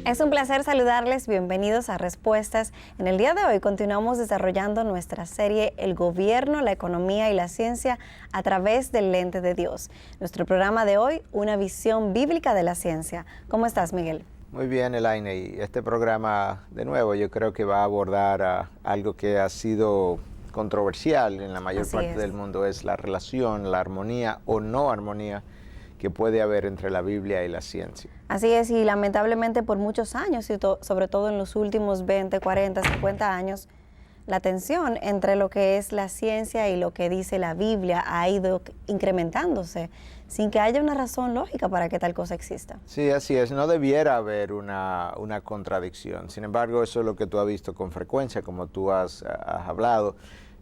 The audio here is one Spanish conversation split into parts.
Es un placer saludarles, bienvenidos a Respuestas. En el día de hoy continuamos desarrollando nuestra serie El Gobierno, la Economía y la Ciencia a través del lente de Dios. Nuestro programa de hoy, una visión bíblica de la ciencia. ¿Cómo estás, Miguel? Muy bien, Elaine, y este programa, de nuevo, yo creo que va a abordar algo que ha sido controversial en la mayor parte del mundo, es la relación, la armonía o no armonía que puede haber entre la Biblia y la ciencia. Así es, y lamentablemente por muchos años, y sobre todo en los últimos 20, 40, 50 años, la tensión entre lo que es la ciencia y lo que dice la Biblia ha ido incrementándose, sin que haya una razón lógica para que tal cosa exista. Sí, así es, no debiera haber una contradicción. Sin embargo, eso es lo que tú has visto con frecuencia, como tú has hablado.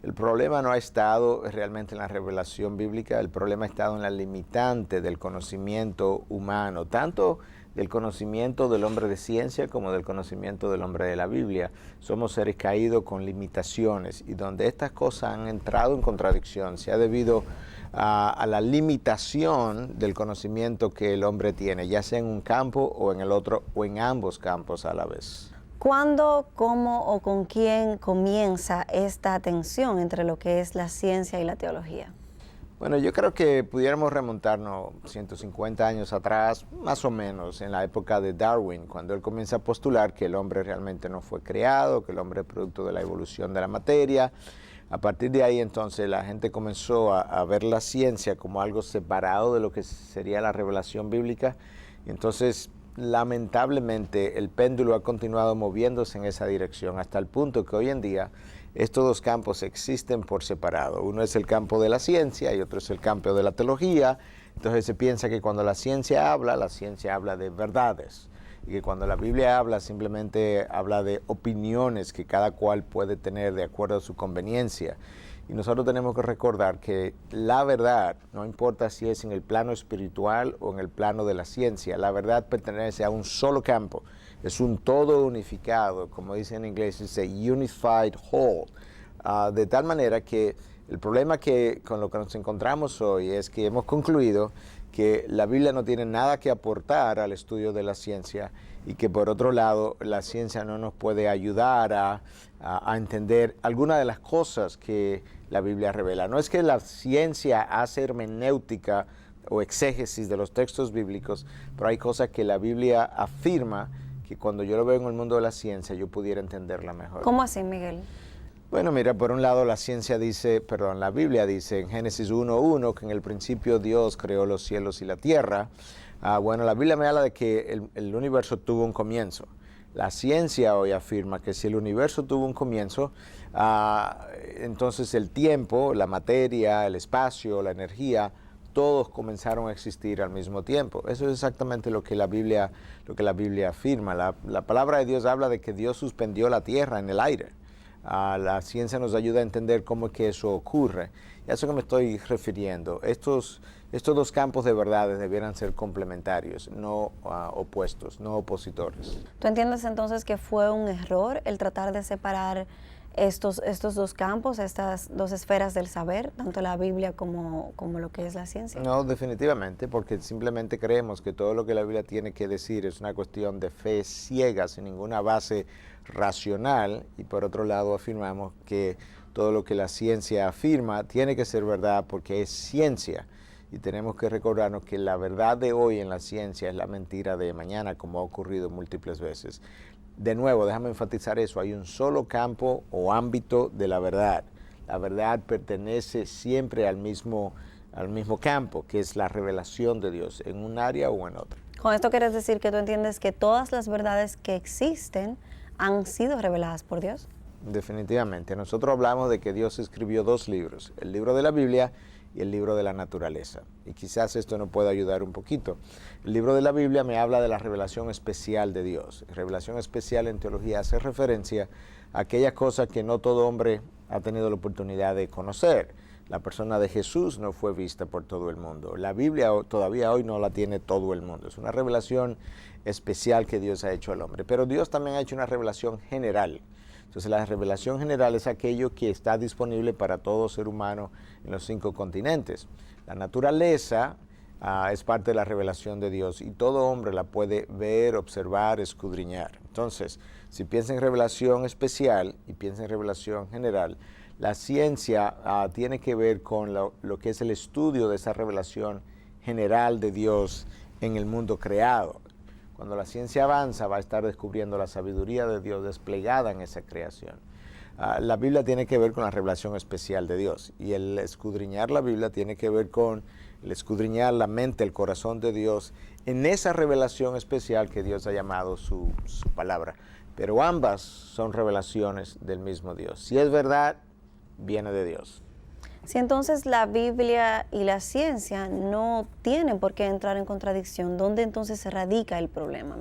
El problema no ha estado realmente en la revelación bíblica, el problema ha estado en la limitante del conocimiento humano, tanto del conocimiento del hombre de ciencia como del conocimiento del hombre de la Biblia. Somos seres caídos con limitaciones y donde estas cosas han entrado en contradicción se ha debido a la limitación del conocimiento que el hombre tiene, ya sea en un campo o en el otro o en ambos campos a la vez. ¿Cuándo, cómo o con quién comienza esta tensión entre lo que es la ciencia y la teología? Bueno, yo creo que pudiéramos remontarnos 150 años atrás, más o menos, en la época de Darwin, cuando él comienza a postular que el hombre realmente no fue creado, que el hombre es producto de la evolución de la materia. A partir de ahí, entonces, la gente comenzó a ver la ciencia como algo separado de lo que sería la revelación bíblica. Y entonces, lamentablemente, el péndulo ha continuado moviéndose en esa dirección hasta el punto que hoy en día estos dos campos existen por separado. Uno es el campo de la ciencia y otro es el campo de la teología. Entonces se piensa que cuando la ciencia habla de verdades. Y que cuando la Biblia habla, simplemente habla de opiniones que cada cual puede tener de acuerdo a su conveniencia. Y nosotros tenemos que recordar que la verdad, no importa si es en el plano espiritual o en el plano de la ciencia, la verdad pertenece a un solo campo. Es un todo unificado, como dice en inglés, es a unified whole. De tal manera que el problema con lo que nos encontramos hoy es que hemos concluido que la Biblia no tiene nada que aportar al estudio de la ciencia y que por otro lado la ciencia no nos puede ayudar a entender algunas de las cosas que la Biblia revela. No es que la ciencia hace hermenéutica o exégesis de los textos bíblicos, pero hay cosas que la Biblia afirma que cuando yo lo veo en el mundo de la ciencia yo pudiera entenderla mejor. ¿Cómo así, Miguel? Bueno, mira, por un lado la Biblia dice en Génesis 1:1 que en el principio Dios creó los cielos y la tierra. Bueno, la Biblia me habla de que el universo tuvo un comienzo. La ciencia hoy afirma que si el universo tuvo un comienzo, entonces el tiempo, la materia, el espacio, la energía, todos comenzaron a existir al mismo tiempo. Eso es exactamente lo que la Biblia afirma. La palabra de Dios habla de que Dios suspendió la tierra en el aire. La ciencia nos ayuda a entender cómo es que eso ocurre. Y a eso que me estoy refiriendo. Estos dos campos de verdades debieran ser complementarios, no opuestos, no opositores. ¿Tú entiendes entonces que fue un error el tratar de separar estos dos campos, estas dos esferas del saber, tanto la Biblia como lo que es la ciencia? No, definitivamente, porque simplemente creemos que todo lo que la Biblia tiene que decir es una cuestión de fe ciega, sin ninguna base racional, y por otro lado afirmamos que todo lo que la ciencia afirma tiene que ser verdad porque es ciencia. Y tenemos que recordarnos que la verdad de hoy en la ciencia es la mentira de mañana, como ha ocurrido múltiples veces. De nuevo, déjame enfatizar eso, hay un solo campo o ámbito de la verdad. La verdad pertenece siempre al mismo campo, que es la revelación de Dios, en un área o en otra. Con esto quieres decir que tú entiendes que todas las verdades que existen han sido reveladas por Dios. Definitivamente. Nosotros hablamos de que Dios escribió dos libros, el libro de la Biblia y el libro de la naturaleza. Y quizás esto nos pueda ayudar un poquito. El libro de la Biblia me habla de la revelación especial de Dios. Revelación especial en teología hace referencia a aquellas cosas que no todo hombre ha tenido la oportunidad de conocer. La persona de Jesús no fue vista por todo el mundo. La Biblia todavía hoy no la tiene todo el mundo. Es una revelación especial que Dios ha hecho al hombre. Pero Dios también ha hecho una revelación general. Entonces la revelación general es aquello que está disponible para todo ser humano en los 5 continentes. La naturaleza es parte de la revelación de Dios y todo hombre la puede ver, observar, escudriñar. Entonces, si piensa en revelación especial y piensa en revelación general, la ciencia tiene que ver con lo que es el estudio de esa revelación general de Dios en el mundo creado. Cuando la ciencia avanza, va a estar descubriendo la sabiduría de Dios desplegada en esa creación. La Biblia tiene que ver con la revelación especial de Dios, y el escudriñar la Biblia tiene que ver con el escudriñar la mente, el corazón de Dios en esa revelación especial que Dios ha llamado su palabra. Pero ambas son revelaciones del mismo Dios. Si es verdad, viene de Dios. Si entonces la Biblia y la ciencia no tienen por qué entrar en contradicción, ¿dónde entonces se radica el problema?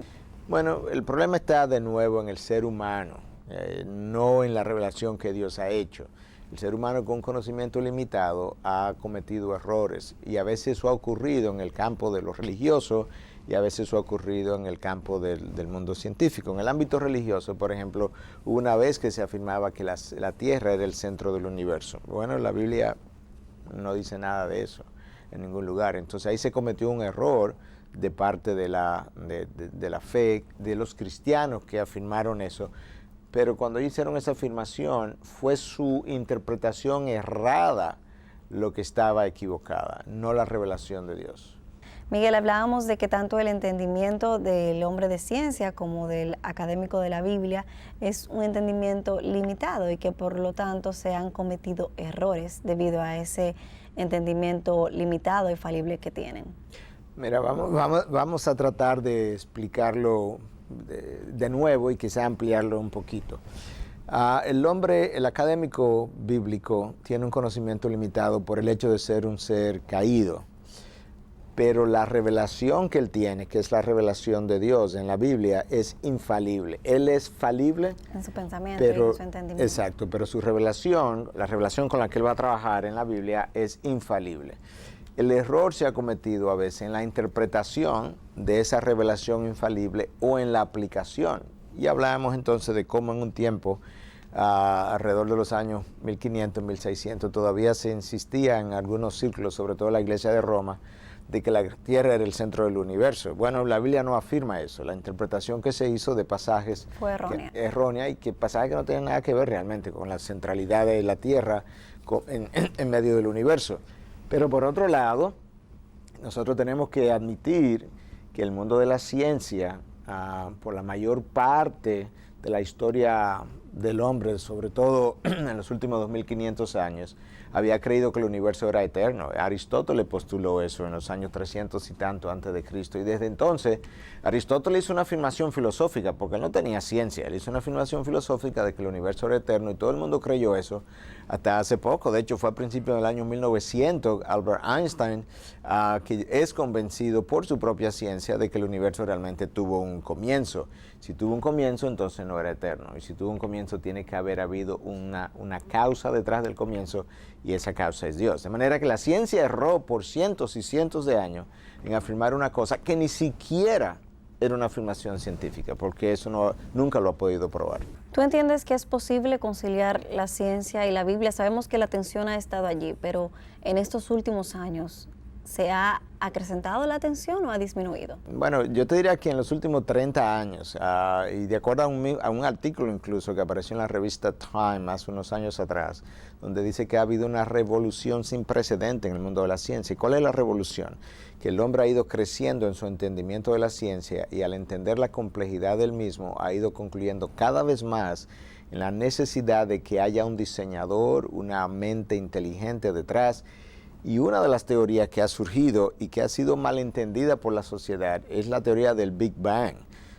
Bueno, el problema está de nuevo en el ser humano, no en la revelación que Dios ha hecho. El ser humano con conocimiento limitado ha cometido errores, y a veces eso ha ocurrido en el campo de lo religioso y a veces eso ha ocurrido en el campo del mundo científico. En el ámbito religioso, por ejemplo, hubo una vez que se afirmaba que la Tierra era el centro del universo. Bueno, la Biblia no dice nada de eso en ningún lugar. Entonces ahí se cometió un error de parte de la fe de los cristianos que afirmaron eso. Pero cuando hicieron esa afirmación, fue su interpretación errada lo que estaba equivocada, no la revelación de Dios. Miguel, hablábamos de que tanto el entendimiento del hombre de ciencia como del académico de la Biblia es un entendimiento limitado y que por lo tanto se han cometido errores debido a ese entendimiento limitado y falible que tienen. Mira, vamos a tratar de explicarlo de nuevo y quizá ampliarlo un poquito. El académico bíblico tiene un conocimiento limitado por el hecho de ser un ser caído, pero la revelación que él tiene, que es la revelación de Dios en la Biblia, es infalible. Él es falible en su pensamiento y en su entendimiento. Exacto, pero su revelación, la revelación con la que él va a trabajar en la Biblia, es infalible. El error se ha cometido a veces en la interpretación de esa revelación infalible o en la aplicación. Y hablábamos entonces de cómo en un tiempo, alrededor de los años 1500, 1600, todavía se insistía en algunos círculos, sobre todo en la Iglesia de Roma, de que la Tierra era el centro del universo. Bueno, la Biblia no afirma eso. La interpretación que se hizo de pasajes fue errónea. Errónea, y que pasajes que no tienen nada que ver realmente con la centralidad de la Tierra en medio del universo. Pero por otro lado, nosotros tenemos que admitir que el mundo de la ciencia, por la mayor parte de la historia del hombre, sobre todo en los últimos 2500 años, había creído que el universo era eterno. Aristóteles postuló eso en los años 300 y tanto antes de Cristo, y desde entonces Aristóteles hizo una afirmación filosófica, porque él no tenía ciencia, él hizo una afirmación filosófica de que el universo era eterno, y todo el mundo creyó eso hasta hace poco. De hecho, fue a principios del año 1900, Albert Einstein, que es convencido por su propia ciencia de que el universo realmente tuvo un comienzo. Si tuvo un comienzo, entonces no era eterno, y si tuvo un comienzo, tiene que haber habido una causa detrás del comienzo, y esa causa es Dios. De manera que la ciencia erró por cientos y cientos de años en afirmar una cosa que ni siquiera era una afirmación científica, porque eso nunca lo ha podido probar. ¿Tú entiendes que es posible conciliar la ciencia y la Biblia? Sabemos que la tensión ha estado allí, pero en estos últimos años, ¿se ha acrecentado la tensión o ha disminuido? Bueno, yo te diría que en los últimos 30 años, y de acuerdo a un artículo incluso que apareció en la revista Time hace unos años atrás, donde dice que ha habido una revolución sin precedente en el mundo de la ciencia. ¿Y cuál es la revolución? Que el hombre ha ido creciendo en su entendimiento de la ciencia, y al entender la complejidad del mismo, ha ido concluyendo cada vez más en la necesidad de que haya un diseñador, una mente inteligente detrás. Y una de las teorías que ha surgido y que ha sido malentendida por la sociedad es la teoría del Big Bang.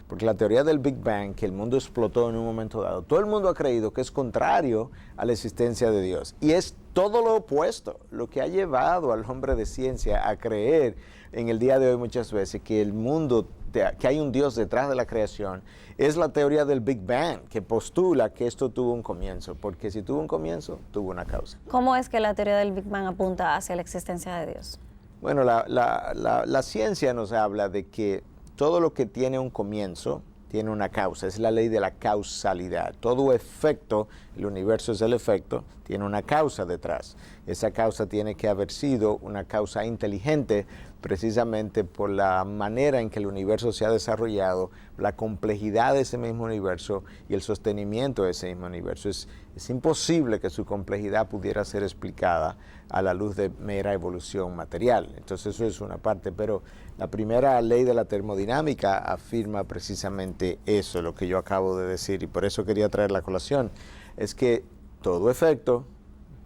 Porque la teoría del Big Bang, que el mundo explotó en un momento dado, todo el mundo ha creído que es contrario a la existencia de Dios. Y es todo lo opuesto, lo que ha llevado al hombre de ciencia a creer en el día de hoy muchas veces que el mundo, que hay un Dios detrás de la creación, es la teoría del Big Bang, que postula que esto tuvo un comienzo, porque si tuvo un comienzo, tuvo una causa. ¿Cómo es que la teoría del Big Bang apunta hacia la existencia de Dios? Bueno, la ciencia nos habla de que todo lo que tiene un comienzo tiene una causa, es la ley de la causalidad. Todo efecto, el universo es el efecto, tiene una causa detrás. Esa causa tiene que haber sido una causa inteligente precisamente por la manera en que el universo se ha desarrollado, la complejidad de ese mismo universo y el sostenimiento de ese mismo universo. Es imposible que su complejidad pudiera ser explicada a la luz de mera evolución material. Entonces eso es una parte, pero la primera ley de la termodinámica afirma precisamente eso, lo que yo acabo de decir, y por eso quería traer la colación, es que todo efecto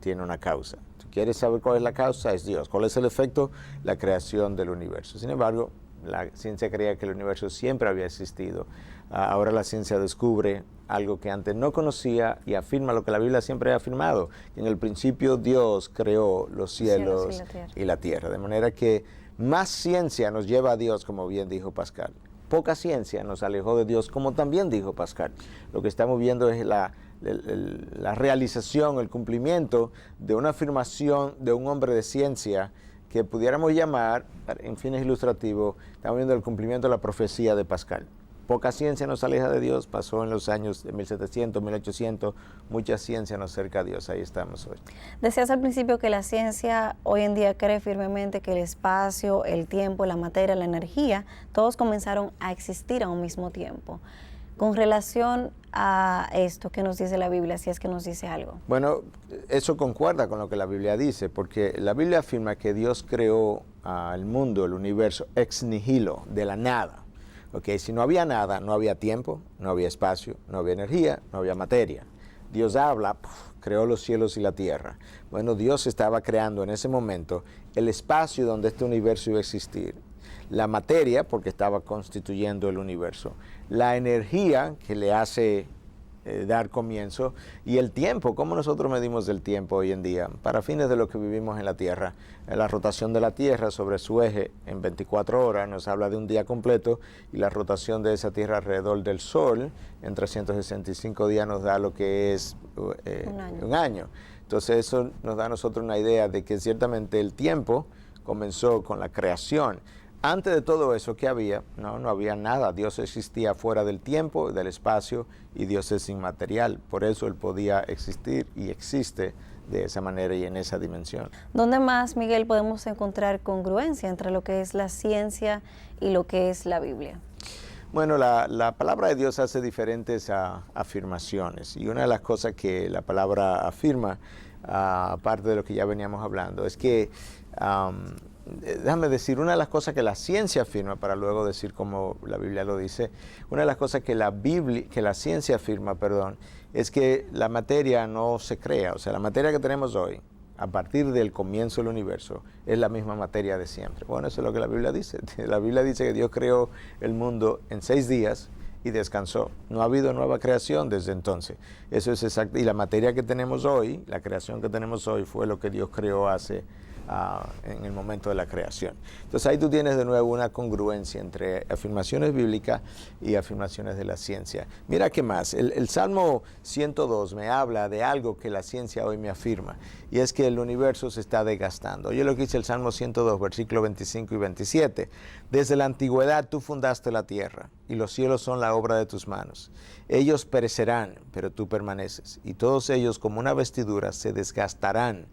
tiene una causa. ¿Tú quieres saber cuál es la causa? Es Dios. ¿Cuál es el efecto? La creación del universo. Sin embargo, la ciencia creía que el universo siempre había existido. Ahora la ciencia descubre algo que antes no conocía y afirma lo que la Biblia siempre ha afirmado, que en el principio Dios creó los cielos y la tierra. De manera que más ciencia nos lleva a Dios, como bien dijo Pascal. Poca ciencia nos alejó de Dios, como también dijo Pascal. Lo que estamos viendo es la realización, el cumplimiento de una afirmación de un hombre de ciencia que pudiéramos llamar, en fines ilustrativos, estamos viendo el cumplimiento de la profecía de Pascal. Poca ciencia nos aleja de Dios, pasó en los años de 1700, 1800, mucha ciencia nos acerca a Dios, ahí estamos hoy. Decías al principio que la ciencia hoy en día cree firmemente que el espacio, el tiempo, la materia, la energía, todos comenzaron a existir a un mismo tiempo. Con relación a esto, ¿qué nos dice la Biblia, si es que nos dice algo? Bueno, eso concuerda con lo que la Biblia dice, porque la Biblia afirma que Dios creó al mundo, el universo, ex nihilo, de la nada. Okay, si no había nada, no había tiempo, no había espacio, no había energía, no había materia. Dios habla, creó los cielos y la tierra. Bueno, Dios estaba creando en ese momento el espacio donde este universo iba a existir. La materia, porque estaba constituyendo el universo. La energía, que le hace dar comienzo. Y el tiempo, ¿cómo nosotros medimos el tiempo hoy en día? Para fines de lo que vivimos en la Tierra. La rotación de la Tierra sobre su eje en 24 horas nos habla de un día completo, y la rotación de esa Tierra alrededor del Sol en 365 días nos da lo que es un año. Entonces eso nos da a nosotros una idea de que ciertamente el tiempo comenzó con la creación. Antes de todo eso, ¿qué había? No había nada. Dios existía fuera del tiempo, del espacio, y Dios es inmaterial. Por eso Él podía existir y existe de esa manera y en esa dimensión. ¿Dónde más, Miguel, podemos encontrar congruencia entre lo que es la ciencia y lo que es la Biblia? Bueno, la palabra de Dios hace diferentes afirmaciones, y una de las cosas que la palabra afirma, aparte de lo que ya veníamos hablando, es que déjame decir, una de las cosas que la ciencia afirma, para luego decir como la Biblia lo dice, una de las cosas que la ciencia afirma, es que la materia no se crea. O sea, la materia que tenemos hoy, a partir del comienzo del universo, es la misma materia de siempre. Bueno, eso es lo que la Biblia dice. La Biblia dice que Dios creó el mundo en 6 días y descansó. No ha habido nueva creación desde entonces. Eso es exacto. Y la materia que tenemos hoy, la creación que tenemos hoy, fue lo que Dios creó en el momento de la creación. Entonces ahí tú tienes de nuevo una congruencia entre afirmaciones bíblicas y afirmaciones de la ciencia. Mira qué más, el Salmo 102 me habla de algo que la ciencia hoy me afirma, y es que el universo se está desgastando. Oye lo que dice el Salmo 102, versículos 25 y 27. Desde la antigüedad tú fundaste la tierra, y los cielos son la obra de tus manos. Ellos perecerán, pero tú permaneces, y todos ellos como una vestidura se desgastarán.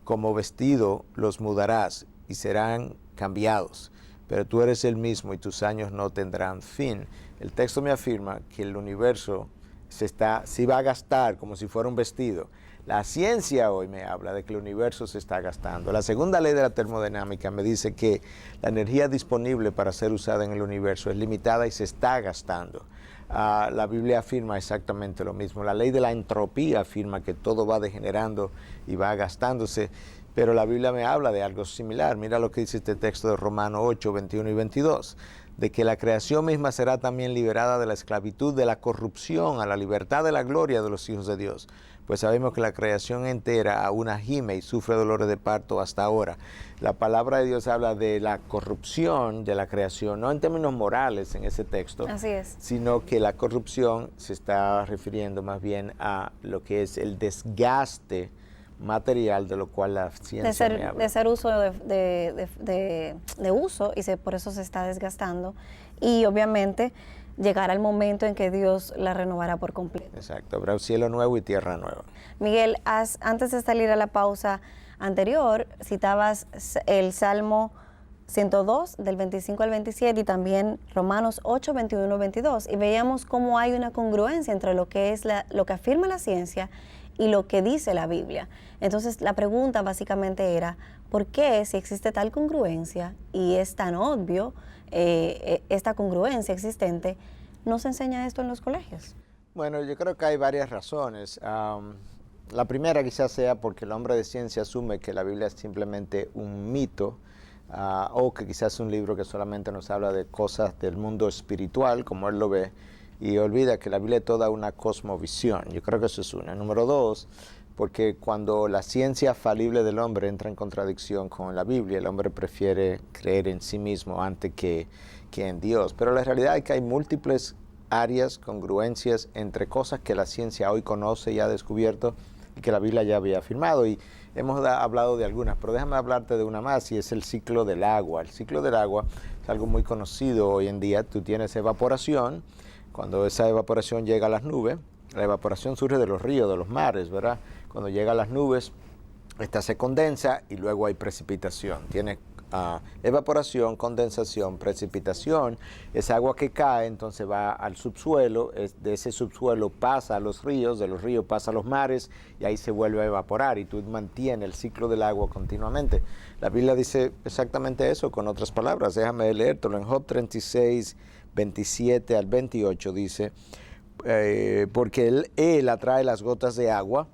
Como vestido los mudarás y serán cambiados, pero tú eres el mismo y tus años no tendrán fin. El texto me afirma que el universo se va a gastar como si fuera un vestido. La ciencia hoy me habla de que el universo se está gastando. La segunda ley de la termodinámica me dice que la energía disponible para ser usada en el universo es limitada y se está gastando. La Biblia afirma exactamente lo mismo. La ley de la entropía afirma que todo va degenerando y va gastándose, pero la Biblia me habla de algo similar. Mira lo que dice este texto de Romanos 8, 21 y 22, de que la creación misma será también liberada de la esclavitud, de la corrupción, a la libertad de la gloria de los hijos de Dios. Pues sabemos que la creación entera aún gime y sufre dolores de parto hasta ahora. La palabra de Dios habla de la corrupción de la creación, no en términos morales en ese texto, así es, sino que la corrupción se está refiriendo más bien a lo que es el desgaste material, de lo cual la ciencia me habla. De ser uso de uso, y por eso se está desgastando, y obviamente llegará el momento en que Dios la renovará por completo. Exacto, habrá un cielo nuevo y tierra nueva. Miguel, antes de salir a la pausa anterior, citabas el Salmo 102 del 25 al 27 y también Romanos 8, 21, 22. Y veíamos cómo hay una congruencia entre lo que es lo que afirma la ciencia y lo que dice la Biblia. Entonces la pregunta básicamente era, ¿por qué si existe tal congruencia y es tan obvio esta congruencia existente, no se enseña esto en los colegios? Bueno, yo creo que hay varias razones. La primera quizás sea porque el hombre de ciencia asume que la Biblia es simplemente un mito, o que quizás es un libro que solamente nos habla de cosas del mundo espiritual, como él lo ve, y olvida que la Biblia es toda una cosmovisión. Yo creo que eso es una. Número dos, porque cuando la ciencia falible del hombre entra en contradicción con la Biblia, el hombre prefiere creer en sí mismo antes que en Dios. Pero la realidad es que hay múltiples áreas, congruencias entre cosas que la ciencia hoy conoce y ha descubierto y que la Biblia ya había afirmado. Y hemos hablado de algunas, pero déjame hablarte de una más, y es el ciclo del agua. El ciclo del agua es algo muy conocido hoy en día. Tú tienes evaporación. Cuando esa evaporación llega a las nubes, la evaporación surge de los ríos, de los mares, ¿verdad? Cuando llega a las nubes, esta se condensa y luego hay precipitación. Tiene evaporación, condensación, precipitación. Esa agua que cae entonces va al subsuelo, de ese subsuelo pasa a los ríos, de los ríos pasa a los mares y ahí se vuelve a evaporar y tú mantienes el ciclo del agua continuamente. La Biblia dice exactamente eso con otras palabras. Déjame leértelo. En Job 36, 27 al 28 dice, porque él atrae las gotas de agua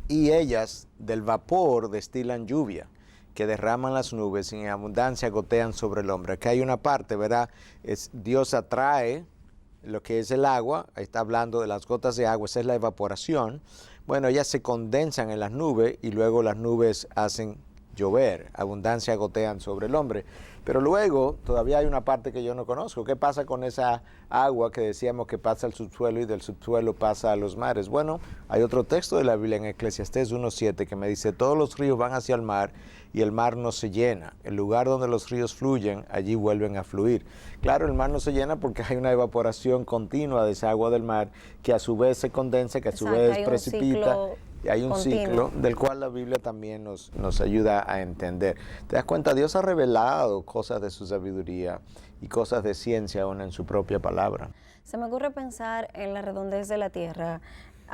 y ellas del vapor destilan lluvia, que derraman las nubes y en abundancia gotean sobre el hombre. Aquí hay una parte, ¿verdad? Dios atrae lo que es el agua, ahí está hablando de las gotas de agua, esa es la evaporación. Bueno, ellas se condensan en las nubes y luego las nubes hacen llover, abundancia gotean sobre el hombre. Pero luego todavía hay una parte que yo no conozco. ¿Qué pasa con esa agua que decíamos que pasa al subsuelo y del subsuelo pasa a los mares? Bueno, hay otro texto de la Biblia en Eclesiastés 1:7 que me dice, todos los ríos van hacia el mar y el mar no se llena. El lugar donde los ríos fluyen, allí vuelven a fluir. Claro, el mar no se llena porque hay una evaporación continua de esa agua del mar que a su vez se condensa, que a su vez precipita. Y hay un ciclo del cual la Biblia también nos ayuda a entender. ¿Te das cuenta? Dios ha revelado cosas de su sabiduría y cosas de ciencia aún en su propia palabra. Se me ocurre pensar en la redondez de la Tierra.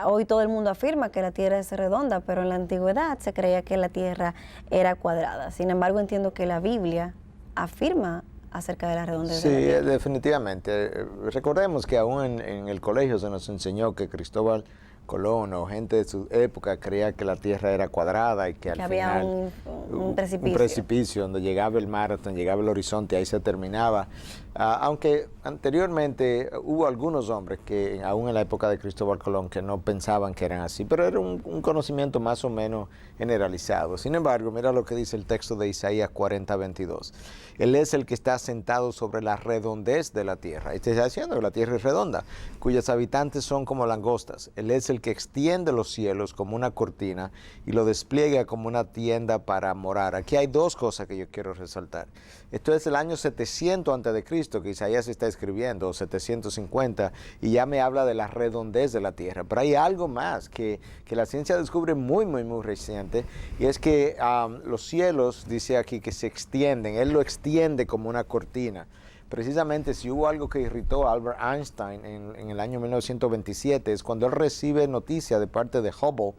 Hoy todo el mundo afirma que la Tierra es redonda, pero en la antigüedad se creía que la Tierra era cuadrada. Sin embargo, entiendo que la Biblia afirma acerca de la redondez de la Tierra. Sí, definitivamente. Recordemos que aún en el colegio se nos enseñó que Cristóbal Colón o gente de su época creía que la Tierra era cuadrada y que al había final un precipicio. Un precipicio donde llegaba el mar, hasta donde llegaba el horizonte, ahí se terminaba. Aunque anteriormente hubo algunos hombres que aún en la época de Cristóbal Colón que no pensaban que eran así, pero era un conocimiento más o menos generalizado. Sin embargo, mira lo que dice el texto de Isaías 40:22. Él es el que está sentado sobre la redondez de la tierra. Y te está diciendo que la tierra es redonda, cuyos habitantes son como langostas. Él es el que extiende los cielos como una cortina y lo despliega como una tienda para morar. Aquí hay dos cosas que yo quiero resaltar. Esto es el año 700 a.C., que Isaías está escribiendo, o 750, y ya me habla de la redondez de la tierra. Pero hay algo más que la ciencia descubre muy reciente, y es que los cielos, dice aquí, que se extienden. Él lo extiende como una cortina. Precisamente si hubo algo que irritó a Albert Einstein en el año 1927, es cuando él recibe noticia de parte de Hubble,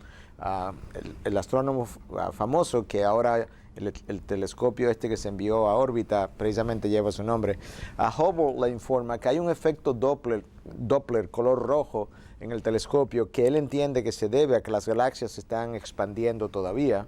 el astrónomo famoso que ahora el telescopio este que se envió a órbita precisamente lleva su nombre. A Hubble le informa que hay un efecto Doppler color rojo en el telescopio que él entiende que se debe a que las galaxias se están expandiendo todavía.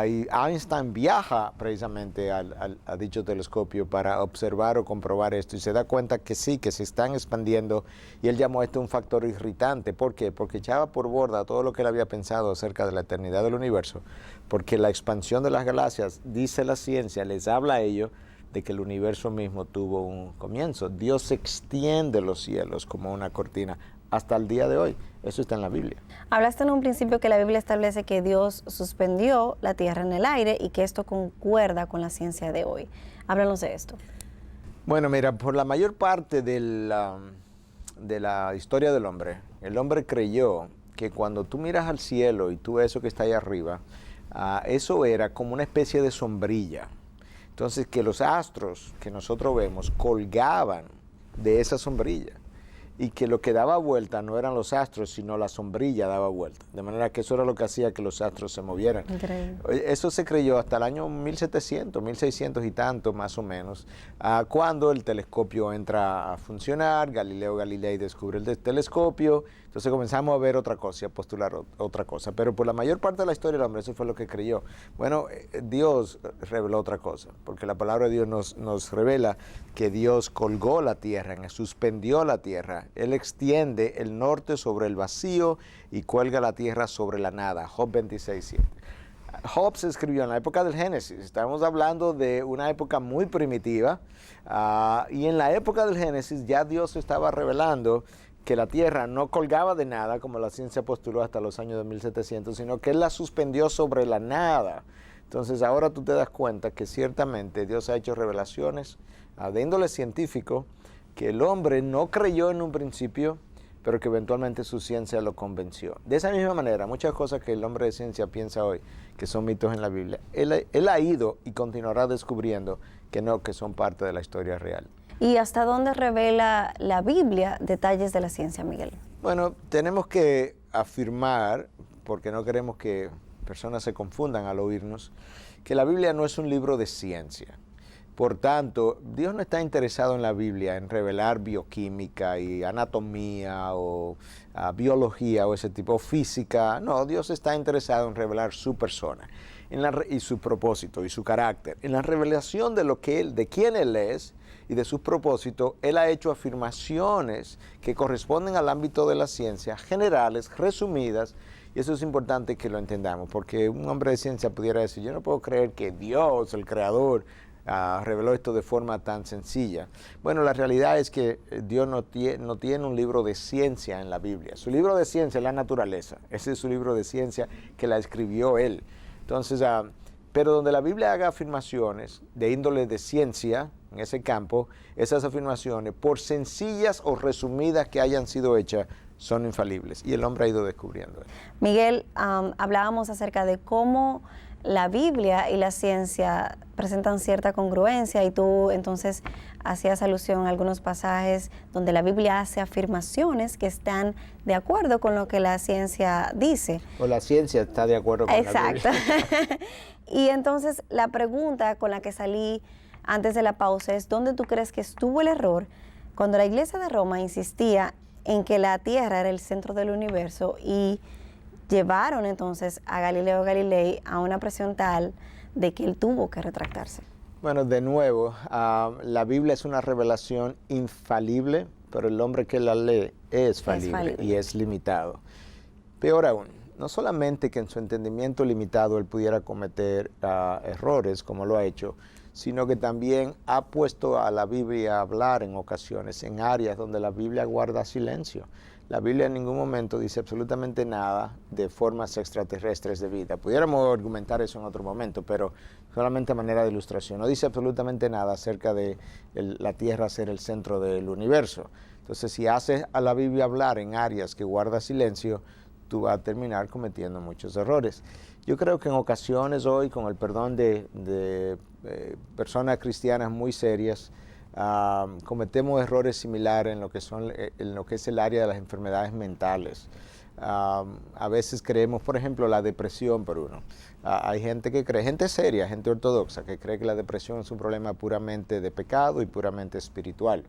Y Einstein viaja precisamente a dicho telescopio para observar o comprobar esto y se da cuenta que sí, que se están expandiendo, y él llamó a esto un factor irritante. ¿Por qué? Porque echaba por borda todo lo que él había pensado acerca de la eternidad del universo, porque la expansión de las galaxias, dice la ciencia, les habla a ellos de que el universo mismo tuvo un comienzo. Dios extiende los cielos como una cortina hasta el día de hoy. Eso está en la Biblia. Hablaste en un principio que la Biblia establece que Dios suspendió la tierra en el aire y que esto concuerda con la ciencia de hoy. Háblanos de esto. Bueno, mira, por la mayor parte de la historia del hombre, el hombre creyó que cuando tú miras al cielo y tú ves eso que está ahí arriba, eso era como una especie de sombrilla. Entonces, que los astros que nosotros vemos colgaban de esa sombrilla y que lo que daba vuelta no eran los astros, sino la sombrilla daba vuelta. De manera que eso era lo que hacía que los astros se movieran. Increíble. Eso se creyó hasta el año 1700, 1600 y tanto más o menos, cuando el telescopio entra a funcionar. Galileo Galilei descubre el telescopio, entonces comenzamos a ver otra cosa y a postular otra cosa. Pero por la mayor parte de la historia del hombre eso fue lo que creyó. Bueno, Dios reveló otra cosa, porque la palabra de Dios nos revela que Dios colgó la tierra, suspendió la tierra. Él extiende el norte sobre el vacío y cuelga la tierra sobre la nada. Job 26:7. Job se escribió en la época del Génesis. Estamos hablando de una época muy primitiva, y en la época del Génesis ya Dios estaba revelando que la tierra no colgaba de nada, como la ciencia postuló hasta los años de 1700, sino que Él la suspendió sobre la nada. Entonces ahora tú te das cuenta que ciertamente Dios ha hecho revelaciones de índole científico que el hombre no creyó en un principio, pero que eventualmente su ciencia lo convenció. De esa misma manera, muchas cosas que el hombre de ciencia piensa hoy, que son mitos en la Biblia, él ha ido y continuará descubriendo que no, que son parte de la historia real. ¿Y hasta dónde revela la Biblia detalles de la ciencia, Miguel? Bueno, tenemos que afirmar, porque no queremos que personas se confundan al oírnos, que la Biblia no es un libro de ciencia. Por tanto, Dios no está interesado en la Biblia en revelar bioquímica y anatomía o biología o ese tipo, o física. No, Dios está interesado en revelar su persona y su propósito y su carácter. En la revelación de quién Él es y de sus propósitos, Él ha hecho afirmaciones que corresponden al ámbito de la ciencia, generales, resumidas, y eso es importante que lo entendamos, porque un hombre de ciencia pudiera decir, yo no puedo creer que Dios, el Creador, reveló esto de forma tan sencilla. Bueno, la realidad es que Dios no tiene un libro de ciencia en la Biblia. Su libro de ciencia es la naturaleza. Ese es su libro de ciencia que la escribió Él. Entonces, pero donde la Biblia haga afirmaciones de índole de ciencia, en ese campo, esas afirmaciones, por sencillas o resumidas que hayan sido hechas, son infalibles. Y el hombre ha ido descubriendo eso. Miguel, hablábamos acerca de cómo la Biblia y la ciencia presentan cierta congruencia, y tú entonces hacías alusión a algunos pasajes donde la Biblia hace afirmaciones que están de acuerdo con lo que la ciencia dice. O la ciencia está de acuerdo con Exacto. la Biblia. Y entonces la pregunta con la que salí antes de la pausa es, ¿dónde tú crees que estuvo el error cuando la Iglesia de Roma insistía en que la Tierra era el centro del universo y llevaron entonces a Galileo Galilei a una presión tal de que él tuvo que retractarse? Bueno, de nuevo, la Biblia es una revelación infalible, pero el hombre que la lee es falible y es limitado. Peor aún, no solamente que en su entendimiento limitado él pudiera cometer errores, como lo ha hecho, sino que también ha puesto a la Biblia a hablar en ocasiones, en áreas donde la Biblia guarda silencio. La Biblia en ningún momento dice absolutamente nada de formas extraterrestres de vida. Pudiéramos argumentar eso en otro momento, pero solamente a manera de ilustración. No dice absolutamente nada acerca de la Tierra ser el centro del universo. Entonces, si haces a la Biblia hablar en áreas que guarda silencio, tú vas a terminar cometiendo muchos errores. Yo creo que en ocasiones hoy, con el perdón de personas cristianas muy serias, cometemos errores similares en lo que es el área de las enfermedades mentales. A veces creemos, por ejemplo, la depresión por uno. Hay gente que cree, gente seria, gente ortodoxa, que cree que la depresión es un problema puramente de pecado y puramente espiritual.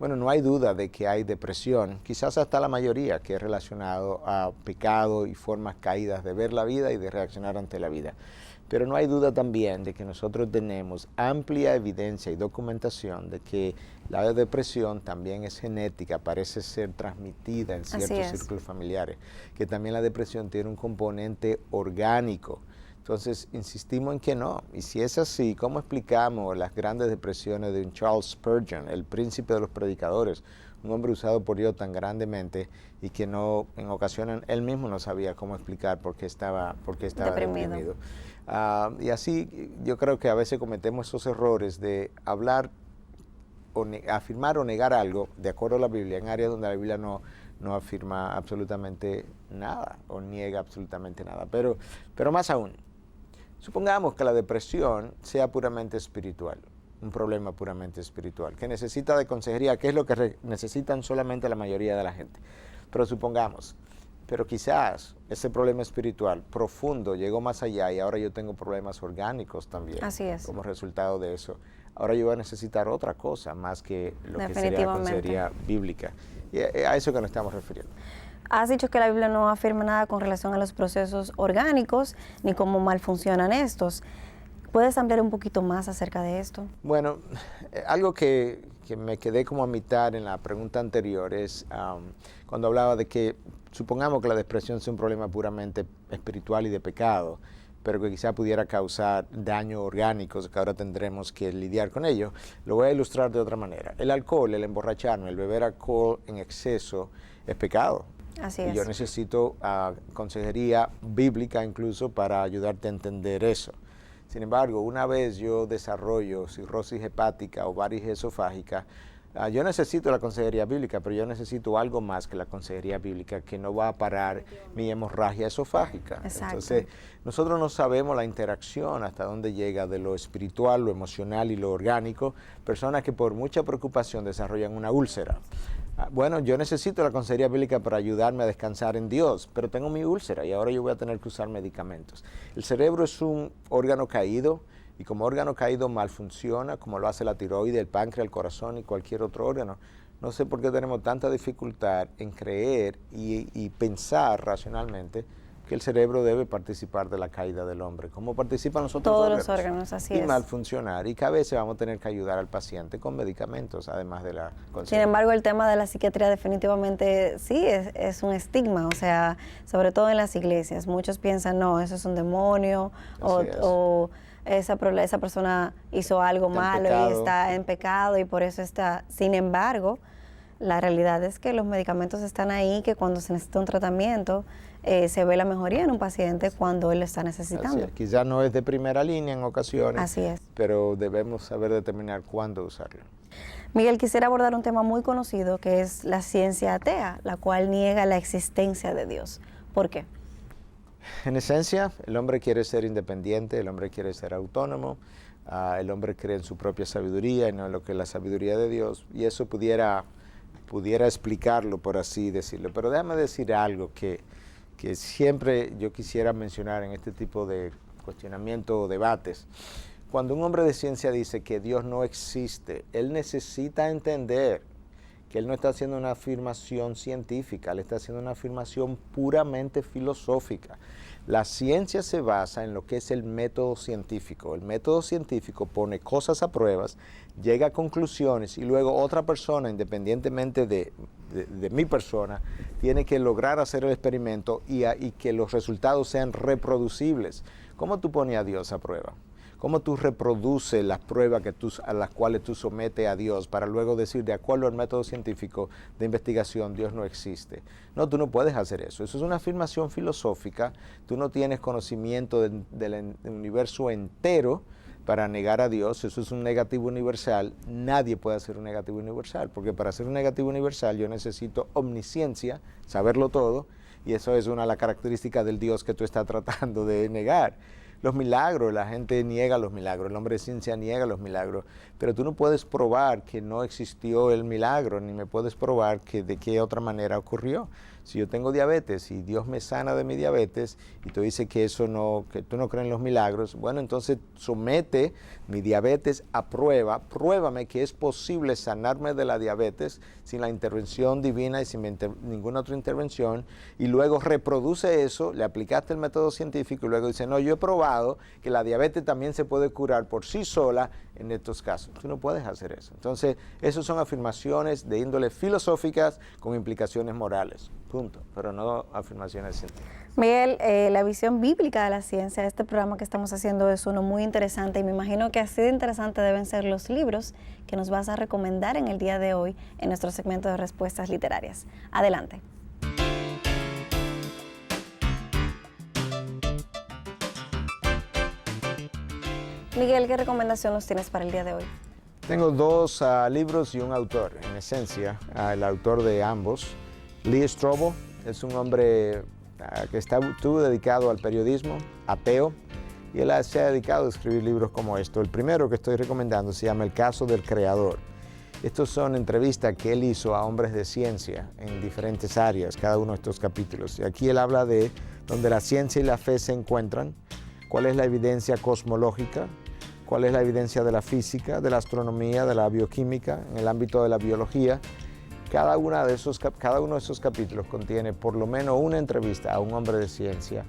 Bueno, no hay duda de que hay depresión, quizás hasta la mayoría, que es relacionado a pecado y formas caídas de ver la vida y de reaccionar ante la vida. Pero no hay duda también de que nosotros tenemos amplia evidencia y documentación de que la depresión también es genética, parece ser transmitida en ciertos círculos familiares, que también la depresión tiene un componente orgánico. Entonces, insistimos en que no. Y si es así, ¿cómo explicamos las grandes depresiones de un Charles Spurgeon, el príncipe de los predicadores, un hombre usado por Dios tan grandemente y que no, en ocasiones él mismo no sabía cómo explicar por qué estaba deprimido? Y así yo creo que a veces cometemos esos errores de hablar, afirmar o negar algo de acuerdo a la Biblia en áreas donde la Biblia no afirma absolutamente nada o niega absolutamente nada. Pero más aún, Supongamos que la depresión sea puramente espiritual, un problema puramente espiritual, que necesita de consejería, que es lo que necesitan solamente la mayoría de la gente. Pero supongamos, pero quizás ese problema espiritual profundo llegó más allá y ahora yo tengo problemas orgánicos también. Así es. Como resultado de eso. Ahora yo voy a necesitar otra cosa más que lo que sería la consejería bíblica. Y a eso que nos estamos refiriendo. Has dicho que la Biblia no afirma nada con relación a los procesos orgánicos ni cómo mal funcionan estos. ¿Puedes ampliar un poquito más acerca de esto? Bueno, algo que me quedé como a mitad en la pregunta anterior es cuando hablaba de que supongamos que la depresión sea un problema puramente espiritual y de pecado, pero que quizá pudiera causar daños orgánicos que ahora tendremos que lidiar con ello. Lo voy a ilustrar de otra manera. El alcohol, el emborracharme, el beber alcohol en exceso es pecado. Así es. Y yo necesito consejería bíblica incluso para ayudarte a entender eso. Sin embargo, una vez yo desarrollo cirrosis hepática o varices esofágica, yo necesito la consejería bíblica, pero yo necesito algo más que la consejería bíblica que no va a parar mi hemorragia esofágica. Exacto. Entonces, nosotros no sabemos la interacción hasta dónde llega de lo espiritual, lo emocional y lo orgánico. Personas que por mucha preocupación desarrollan una úlcera. Bueno, yo necesito la consejería bíblica para ayudarme a descansar en Dios, pero tengo mi úlcera y ahora yo voy a tener que usar medicamentos. El cerebro es un órgano caído y como órgano caído mal funciona, como lo hace la tiroide, el páncreas, el corazón y cualquier otro órgano. No sé por qué tenemos tanta dificultad en creer y pensar racionalmente que el cerebro debe participar de la caída del hombre, como participan los otros órganos. Todos los órganos, así es. Y mal funcionar, y que a veces vamos a tener que ayudar al paciente con medicamentos, además de la consejería. Sin embargo, el tema de la psiquiatría definitivamente sí es un estigma, o sea, sobre todo en las iglesias. Muchos piensan, no, eso es un demonio, o esa persona hizo algo malo y está en pecado y por eso está. Sin embargo, la realidad es que los medicamentos están ahí, que cuando se necesita un tratamiento, se ve la mejoría en un paciente cuando él lo está necesitando. Quizá no es de primera línea en ocasiones, así es, pero debemos saber determinar cuándo usarlo. Miguel, quisiera abordar un tema muy conocido que es la ciencia atea, la cual niega la existencia de Dios. ¿Por qué? En esencia, el hombre quiere ser independiente, el hombre quiere ser autónomo, el hombre cree en su propia sabiduría y no en lo que es la sabiduría de Dios, y eso pudiera explicarlo, por así decirlo. Pero déjame decir algo que siempre yo quisiera mencionar en este tipo de cuestionamiento o debates. Cuando un hombre de ciencia dice que Dios no existe, él necesita entender que él no está haciendo una afirmación científica, él está haciendo una afirmación puramente filosófica. La ciencia se basa en lo que es el método científico. El método científico pone cosas a pruebas, llega a conclusiones y luego otra persona, independientemente de mi persona, tiene que lograr hacer el experimento y que los resultados sean reproducibles. ¿Cómo tú pones a Dios a prueba? ¿Cómo tú reproduces las pruebas a las cuales tú sometes a Dios para luego decir, de acuerdo al método científico de investigación, Dios no existe? No, tú no puedes hacer eso. Eso es una afirmación filosófica. Tú no tienes conocimiento del universo entero para negar a Dios. Eso es un negativo universal. Nadie puede hacer un negativo universal, porque para hacer un negativo universal yo necesito omnisciencia, saberlo todo, y eso es una de las características del Dios que tú estás tratando de negar. Los milagros, la gente niega los milagros, el hombre de ciencia niega los milagros, pero tú no puedes probar que no existió el milagro, ni me puedes probar que de qué otra manera ocurrió. Si yo tengo diabetes y Dios me sana de mi diabetes y tú dices que que tú no crees en los milagros, bueno, entonces somete mi diabetes a prueba, pruébame que es posible sanarme de la diabetes sin la intervención divina y sin ninguna otra intervención, y luego reproduce eso, le aplicaste el método científico y luego dice, no, yo he probado que la diabetes también se puede curar por sí sola en estos casos. Tú no puedes hacer eso. Entonces, esas son afirmaciones de índole filosóficas con implicaciones morales. Punto, pero no afirmaciones científicas. Miguel, la visión bíblica de la ciencia, este programa que estamos haciendo es uno muy interesante y me imagino que así de interesante deben ser los libros que nos vas a recomendar en el día de hoy en nuestro segmento de respuestas literarias. Adelante. Miguel, ¿qué recomendación nos tienes para el día de hoy? Tengo dos libros y un autor. En esencia, el autor de ambos, Lee Strobel, es un hombre que estuvo dedicado al periodismo, ateo, y él se ha dedicado a escribir libros como esto. El primero que estoy recomendando se llama El caso del creador. Estos son entrevistas que él hizo a hombres de ciencia en diferentes áreas, cada uno de estos capítulos. Y aquí él habla de donde la ciencia y la fe se encuentran, cuál es la evidencia cosmológica, cuál es la evidencia de la física, de la astronomía, de la bioquímica, en el ámbito de la biología. Cada uno de esos capítulos contiene por lo menos una entrevista a un hombre de ciencia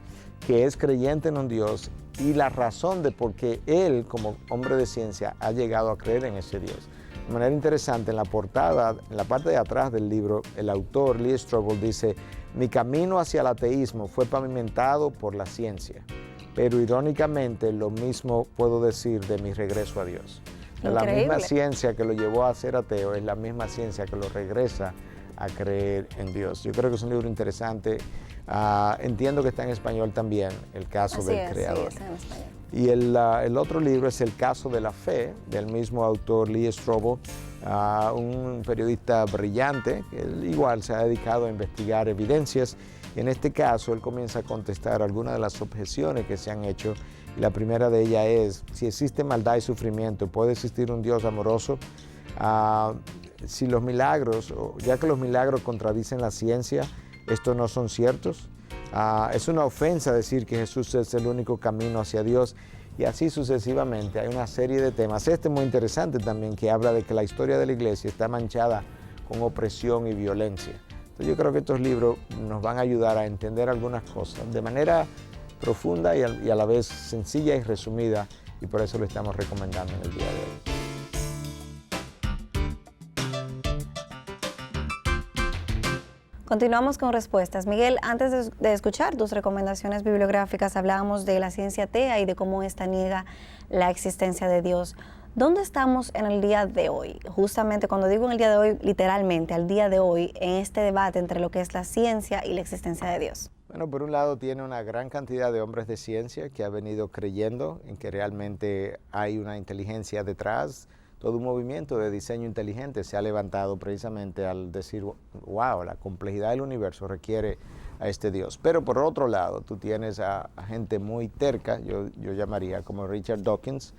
que es creyente en un Dios y la razón de por qué él, como hombre de ciencia, ha llegado a creer en ese Dios. De manera interesante, en la portada, en la parte de atrás del libro, el autor Lee Strobel dice: mi camino hacia el ateísmo fue pavimentado por la ciencia, pero irónicamente lo mismo puedo decir de mi regreso a Dios. La misma ciencia que lo llevó a ser ateo es la misma ciencia que lo regresa a creer en Dios. Yo creo que es un libro interesante. Entiendo que está en español también, El caso del creador. Sí, está en español. Y el otro libro es El caso de la fe, del mismo autor Lee Strobel, un periodista brillante, que él igual se ha dedicado a investigar evidencias. Y en este caso, él comienza a contestar algunas de las objeciones que se han hecho. Y la primera de ellas es: si existe maldad y sufrimiento, ¿puede existir un Dios amoroso? Si los milagros, ya que los milagros contradicen la ciencia, ¿estos no son ciertos? Es una ofensa decir que Jesús es el único camino hacia Dios, y así sucesivamente. Hay una serie de temas. Este es muy interesante también, que habla de que la historia de la iglesia está manchada con opresión y violencia. Entonces yo creo que estos libros nos van a ayudar a entender algunas cosas de manera profunda y a la vez sencilla y resumida, y por eso lo estamos recomendando en el día de hoy. Continuamos con respuestas. Miguel, antes de escuchar tus recomendaciones bibliográficas, hablábamos de la ciencia atea y de cómo esta niega la existencia de Dios. ¿Dónde estamos en el día de hoy? Justamente cuando digo en el día de hoy, literalmente al día de hoy, en este debate entre lo que es la ciencia y la existencia de Dios. Bueno, por un lado tiene una gran cantidad de hombres de ciencia que han venido creyendo en que realmente hay una inteligencia detrás. Todo un movimiento de diseño inteligente se ha levantado precisamente al decir: wow, la complejidad del universo requiere a este Dios. Pero por otro lado, tú tienes a gente muy terca, yo llamaría, como Richard Dawkins,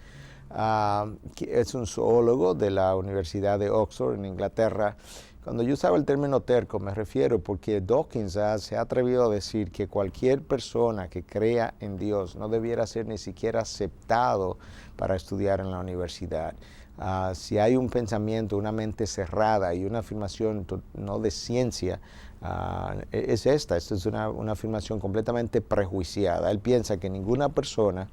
que es un zoólogo de la Universidad de Oxford en Inglaterra. Cuando yo usaba el término terco me refiero porque Dawkins se ha atrevido a decir que cualquier persona que crea en Dios no debiera ser ni siquiera aceptado para estudiar en la universidad. Si hay un pensamiento, una mente cerrada y una afirmación no de ciencia, es esta es una afirmación completamente prejuiciada. Él piensa que ninguna persona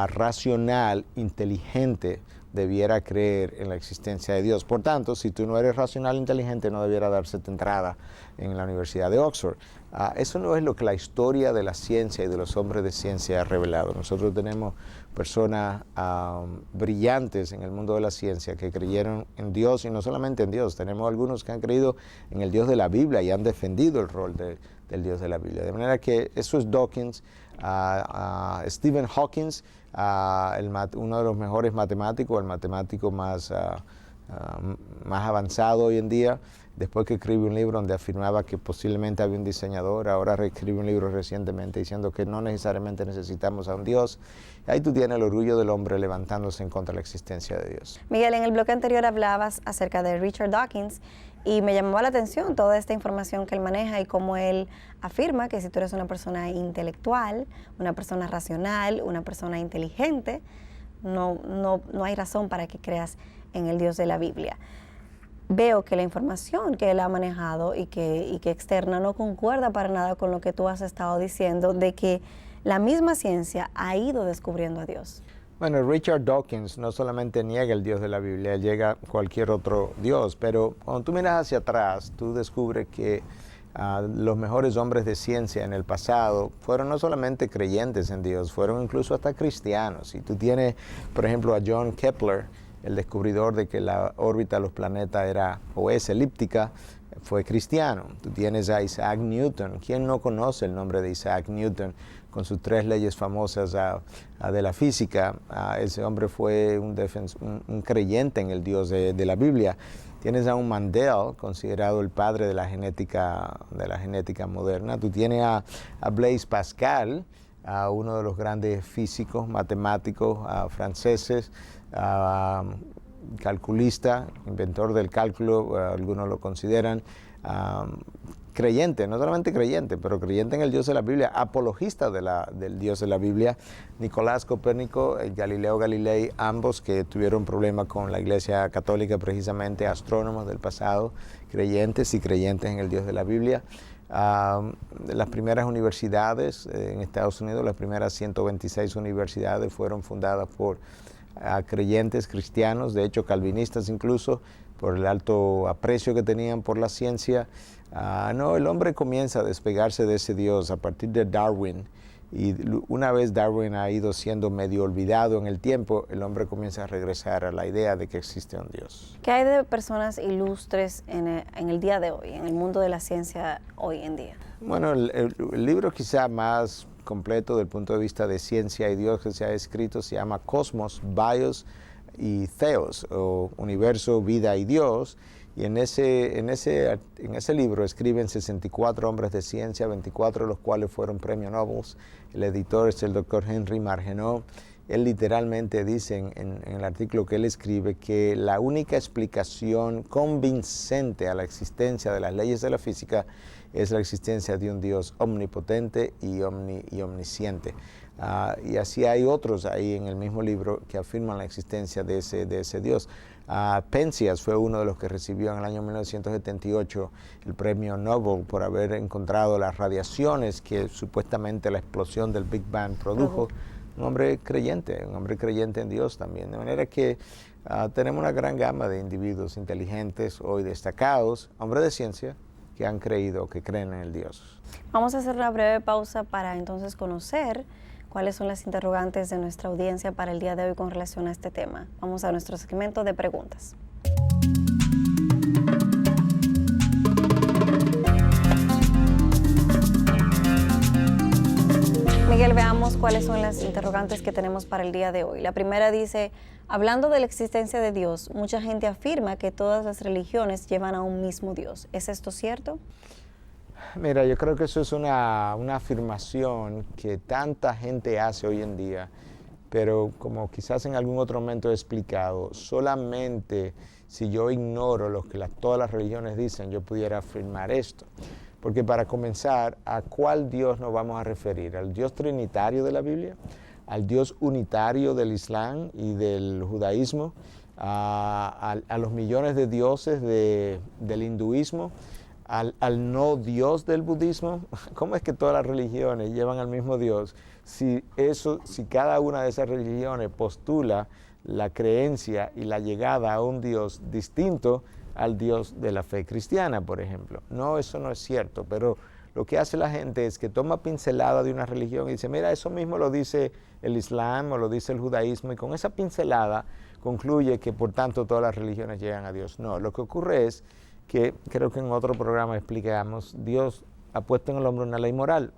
racional, inteligente, debiera creer en la existencia de Dios. Por tanto, si tú no eres racional, inteligente, no debiera dársete entrada en la Universidad de Oxford. Eso no es lo que la historia de la ciencia y de los hombres de ciencia ha revelado. Nosotros tenemos personas brillantes en el mundo de la ciencia que creyeron en Dios, y no solamente en Dios. Tenemos algunos que han creído en el Dios de la Biblia y han defendido el rol del Dios de la Biblia. De manera que eso es Dawkins. Stephen Hawking, uno de los mejores matemáticos, el matemático más avanzado hoy en día, después que escribe un libro donde afirmaba que posiblemente había un diseñador, ahora reescribe un libro recientemente diciendo que no necesariamente necesitamos a un Dios. Ahí tú tienes el orgullo del hombre levantándose en contra de la existencia de Dios. Miguel, en el bloque anterior hablabas acerca de Richard Dawkins y me llamaba la atención toda esta información que él maneja y cómo él afirma que si tú eres una persona intelectual, una persona racional, una persona inteligente, no hay razón para que creas en el Dios de la Biblia. Veo que la información que él ha manejado y que externa no concuerda para nada con lo que tú has estado diciendo, de que la misma ciencia ha ido descubriendo a Dios. Bueno, Richard Dawkins no solamente niega el Dios de la Biblia, él llega a cualquier otro Dios, pero cuando tú miras hacia atrás, tú descubres que los mejores hombres de ciencia en el pasado fueron no solamente creyentes en Dios, fueron incluso hasta cristianos. Y tú tienes, por ejemplo, a John Kepler, el descubridor de que la órbita de los planetas era o es elíptica, fue cristiano. Tú tienes a Isaac Newton. ¿Quién no conoce el nombre de Isaac Newton con sus 3 leyes famosas de la física? Ese hombre fue un creyente en el Dios de la Biblia. Tienes a un Mendel, considerado el padre de la genética moderna. Tú tienes a Blaise Pascal, uno de los grandes físicos, matemáticos franceses, calculista, inventor del cálculo, algunos lo consideran creyente, no solamente creyente, pero creyente en el Dios de la Biblia, apologista del Dios de la Biblia, Nicolás Copérnico, Galileo Galilei, ambos que tuvieron problemas con la Iglesia Católica, precisamente astrónomos del pasado, creyentes en el Dios de la Biblia. Las primeras universidades en Estados Unidos, las primeras 126 universidades fueron fundadas por creyentes cristianos, de hecho calvinistas incluso, por el alto aprecio que tenían por la ciencia. El hombre comienza a despegarse de ese Dios a partir de Darwin, y una vez Darwin ha ido siendo medio olvidado en el tiempo, el hombre comienza a regresar a la idea de que existe un Dios. ¿Qué hay de personas ilustres en el día de hoy, en el mundo de la ciencia hoy en día? Bueno, el libro quizá más completo desde el punto de vista de ciencia y Dios que se ha escrito se llama Cosmos, Bios y Theos, o Universo, Vida y Dios. Y en ese libro escriben 64 hombres de ciencia, 24 de los cuales fueron premio Nobel. El editor es el doctor Henry Margenau. Él literalmente dice en el artículo que él escribe que la única explicación convincente a la existencia de las leyes de la física es la existencia de un Dios omnipotente y omnisciente. Y así hay otros ahí en el mismo libro que afirman la existencia de ese Dios. Penzias fue uno de los que recibió en el año 1978 el premio Nobel por haber encontrado las radiaciones que supuestamente la explosión del Big Bang produjo. Un hombre creyente en Dios también. De manera que tenemos una gran gama de individuos inteligentes hoy destacados, hombres de ciencia, que han creído, que creen en el Dios. Vamos a hacer una breve pausa para entonces conocer cuáles son las interrogantes de nuestra audiencia para el día de hoy con relación a este tema. Vamos a nuestro segmento de preguntas. Miguel, veamos cuáles son las interrogantes que tenemos para el día de hoy. La primera dice, hablando de la existencia de Dios, mucha gente afirma que todas las religiones llevan a un mismo Dios. ¿Es esto cierto? Mira, yo creo que eso es una afirmación que tanta gente hace hoy en día, pero como quizás en algún otro momento he explicado, solamente si yo ignoro lo que todas las religiones dicen, yo pudiera afirmar esto. Porque para comenzar, ¿a cuál Dios nos vamos a referir? ¿Al Dios trinitario de la Biblia? ¿Al Dios unitario del Islam y del judaísmo? ¿A los millones de dioses del hinduismo? ¿Al no Dios del budismo? ¿Cómo es que todas las religiones llevan al mismo Dios? Si cada una de esas religiones postula la creencia y la llegada a un Dios distinto al Dios de la fe cristiana, por ejemplo. No, eso no es cierto, pero lo que hace la gente es que toma pincelada de una religión y dice, mira, eso mismo lo dice el Islam o lo dice el judaísmo, y con esa pincelada concluye que por tanto todas las religiones llegan a Dios. No, lo que ocurre es que, creo que en otro programa explicamos, Dios ha puesto en el hombre una ley moral.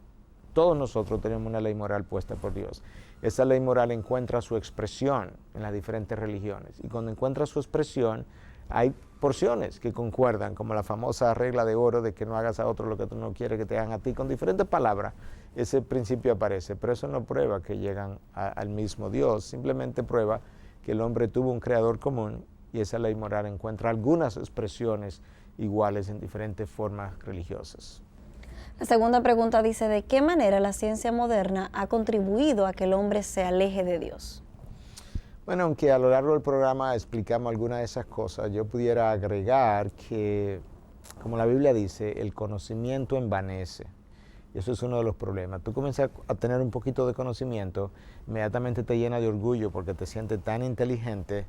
Todos nosotros tenemos una ley moral puesta por Dios. Esa ley moral encuentra su expresión en las diferentes religiones, y cuando encuentra su expresión, hay porciones que concuerdan, como la famosa regla de oro de que no hagas a otro lo que tú no quieres que te hagan a ti. Con diferentes palabras, ese principio aparece, pero eso no prueba que llegan al mismo Dios, simplemente prueba que el hombre tuvo un creador común y esa ley moral encuentra algunas expresiones iguales en diferentes formas religiosas. La segunda pregunta dice, ¿de qué manera la ciencia moderna ha contribuido a que el hombre se aleje de Dios? Bueno, aunque a lo largo del programa explicamos algunas de esas cosas, yo pudiera agregar que, como la Biblia dice, el conocimiento envanece. Y eso es uno de los problemas. Tú comienzas a tener un poquito de conocimiento, inmediatamente te llena de orgullo porque te sientes tan inteligente,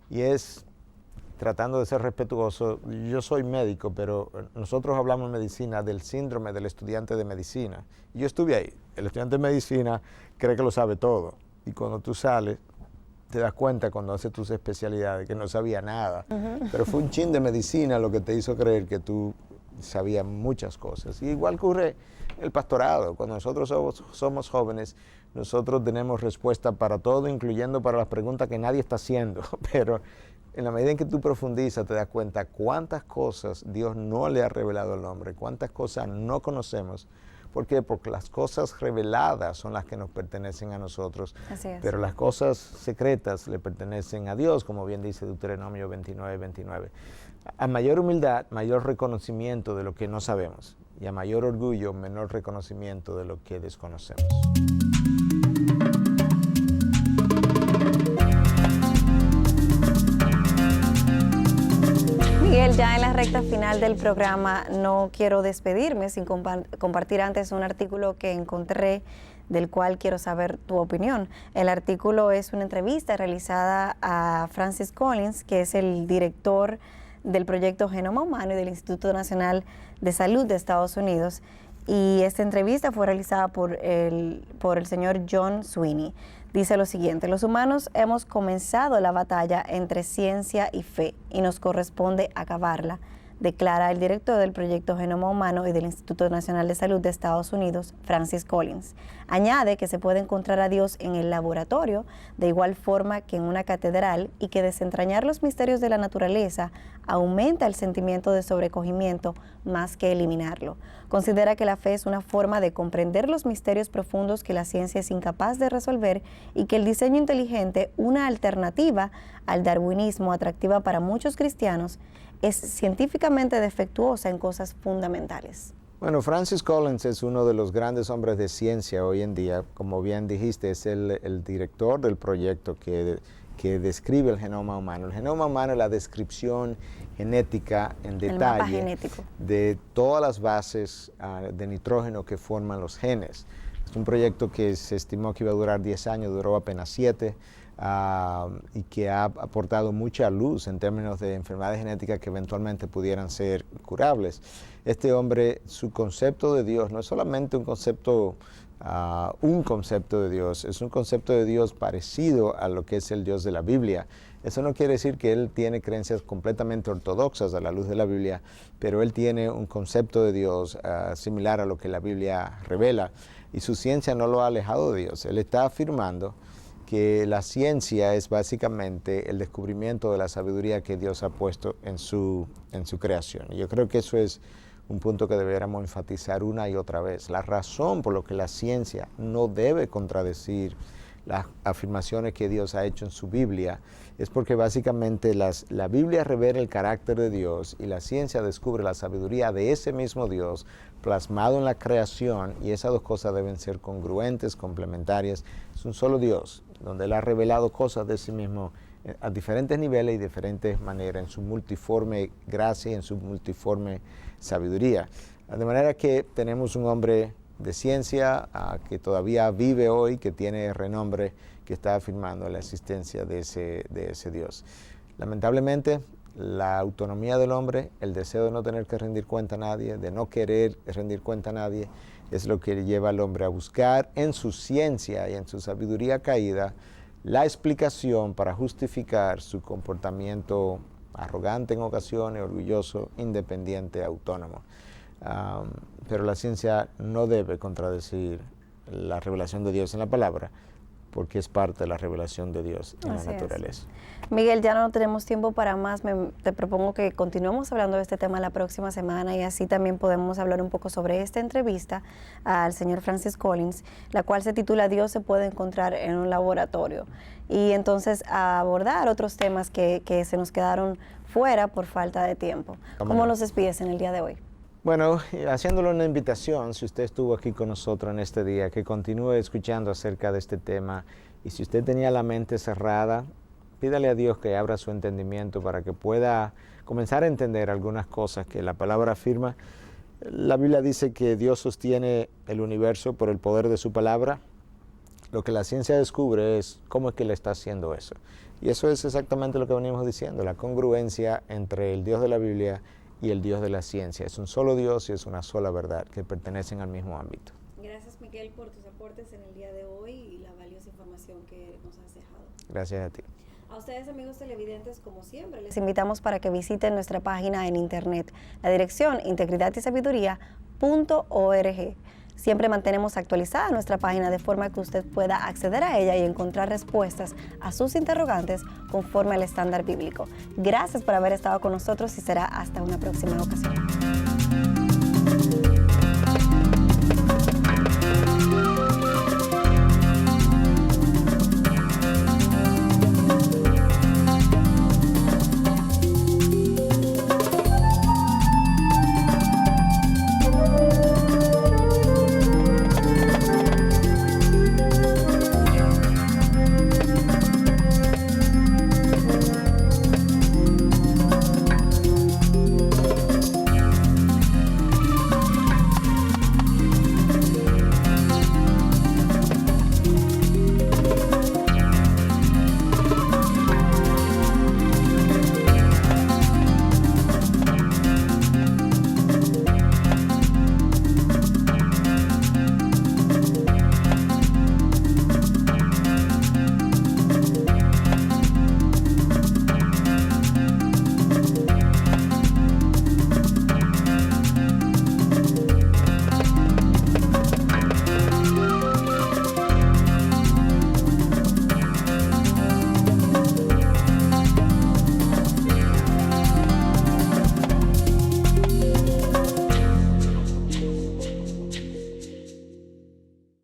y es, tratando de ser respetuoso, yo soy médico, pero nosotros hablamos en medicina del síndrome del estudiante de medicina. Yo estuve ahí. El estudiante de medicina cree que lo sabe todo, y cuando tú sales, te das cuenta cuando haces tus especialidades que no sabía nada, pero fue un chin de medicina lo que te hizo creer que tú sabías muchas cosas. Y igual ocurre en el pastorado. Cuando nosotros somos jóvenes, nosotros tenemos respuesta para todo, incluyendo para las preguntas que nadie está haciendo, pero en la medida en que tú profundizas te das cuenta cuántas cosas Dios no le ha revelado al hombre, cuántas cosas no conocemos, ¿Por qué? Porque las cosas reveladas son las que nos pertenecen a nosotros, Así es. pero las cosas secretas le pertenecen a Dios, como bien dice Deuteronomio 29:29. A mayor humildad, mayor reconocimiento de lo que no sabemos, y a mayor orgullo, menor reconocimiento de lo que desconocemos. Miguel, ya en la recta final del programa no quiero despedirme sin compartir antes un artículo que encontré del cual quiero saber tu opinión. El artículo es una entrevista realizada a Francis Collins, que es el director del proyecto Genoma Humano y del Instituto Nacional de Salud de Estados Unidos. Y esta entrevista fue realizada por el señor John Sweeney. Dice lo siguiente: los humanos hemos comenzado la batalla entre ciencia y fe y nos corresponde acabarla, declara el director del proyecto Genoma Humano y del Instituto Nacional de Salud de Estados Unidos, Francis Collins. Añade que se puede encontrar a Dios en el laboratorio de igual forma que en una catedral y que desentrañar los misterios de la naturaleza aumenta el sentimiento de sobrecogimiento más que eliminarlo. Considera que la fe es una forma de comprender los misterios profundos que la ciencia es incapaz de resolver y que el diseño inteligente, una alternativa al darwinismo atractiva para muchos cristianos, es científicamente defectuosa en cosas fundamentales. Bueno, Francis Collins es uno de los grandes hombres de ciencia hoy en día. Como bien dijiste, es el director del proyecto que describe el genoma humano. El genoma humano es la descripción genética en detalle de todas las bases de nitrógeno que forman los genes. Es un proyecto que se estimó que iba a durar 10 años, duró apenas 7. Y que ha aportado mucha luz en términos de enfermedades genéticas que eventualmente pudieran ser curables. Este hombre, su concepto de Dios no es solamente un concepto de Dios, es un concepto de Dios parecido a lo que es el Dios de la Biblia. Eso no quiere decir que él tiene creencias completamente ortodoxas a la luz de la Biblia, pero él tiene un concepto de Dios similar a lo que la Biblia revela, y su ciencia no lo ha alejado de Dios. Él está afirmando que la ciencia es básicamente el descubrimiento de la sabiduría que Dios ha puesto en su creación. Y yo creo que eso es un punto que deberíamos enfatizar una y otra vez. La razón por la que la ciencia no debe contradecir las afirmaciones que Dios ha hecho en su Biblia es porque básicamente la Biblia revela el carácter de Dios y la ciencia descubre la sabiduría de ese mismo Dios plasmado en la creación, y esas dos cosas deben ser congruentes, complementarias. Es un solo Dios, donde Él ha revelado cosas de sí mismo a diferentes niveles y diferentes maneras, en su multiforme gracia y en su multiforme sabiduría. De manera que tenemos un hombre de ciencia que todavía vive hoy, que tiene renombre, que está afirmando la existencia de ese Dios. Lamentablemente, la autonomía del hombre, el deseo de no tener que rendir cuenta a nadie, de no querer rendir cuenta a nadie, es lo que lleva al hombre a buscar en su ciencia y en su sabiduría caída la explicación para justificar su comportamiento arrogante en ocasiones, orgulloso, independiente, autónomo. Pero la ciencia no debe contradecir la revelación de Dios en la palabra, porque es parte de la revelación de Dios en la naturaleza. Miguel, ya no tenemos tiempo para más. Te propongo que continuemos hablando de este tema la próxima semana, y así también podemos hablar un poco sobre esta entrevista al señor Francis Collins, la cual se titula Dios se puede encontrar en un laboratorio, y entonces a abordar otros temas que se nos quedaron fuera por falta de tiempo. ¿Cómo nos despides en el día de hoy? Bueno, haciéndole una invitación, si usted estuvo aquí con nosotros en este día, que continúe escuchando acerca de este tema, y si usted tenía la mente cerrada, pídale a Dios que abra su entendimiento para que pueda comenzar a entender algunas cosas que la palabra afirma. La Biblia dice que Dios sostiene el universo por el poder de su palabra. Lo que la ciencia descubre es cómo es que le está haciendo eso. Y eso es exactamente lo que venimos diciendo, la congruencia entre el Dios de la Biblia y el Dios de la ciencia. Es un solo Dios y es una sola verdad que pertenecen al mismo ámbito. Gracias, Miguel, por tus aportes en el día de hoy y la valiosa información que nos has dejado. Gracias a ti. A ustedes, amigos televidentes, como siempre, les invitamos para que visiten nuestra página en internet, la dirección integridadysabiduría.org. Siempre mantenemos actualizada nuestra página de forma que usted pueda acceder a ella y encontrar respuestas a sus interrogantes conforme al estándar bíblico. Gracias por haber estado con nosotros y será hasta una próxima ocasión.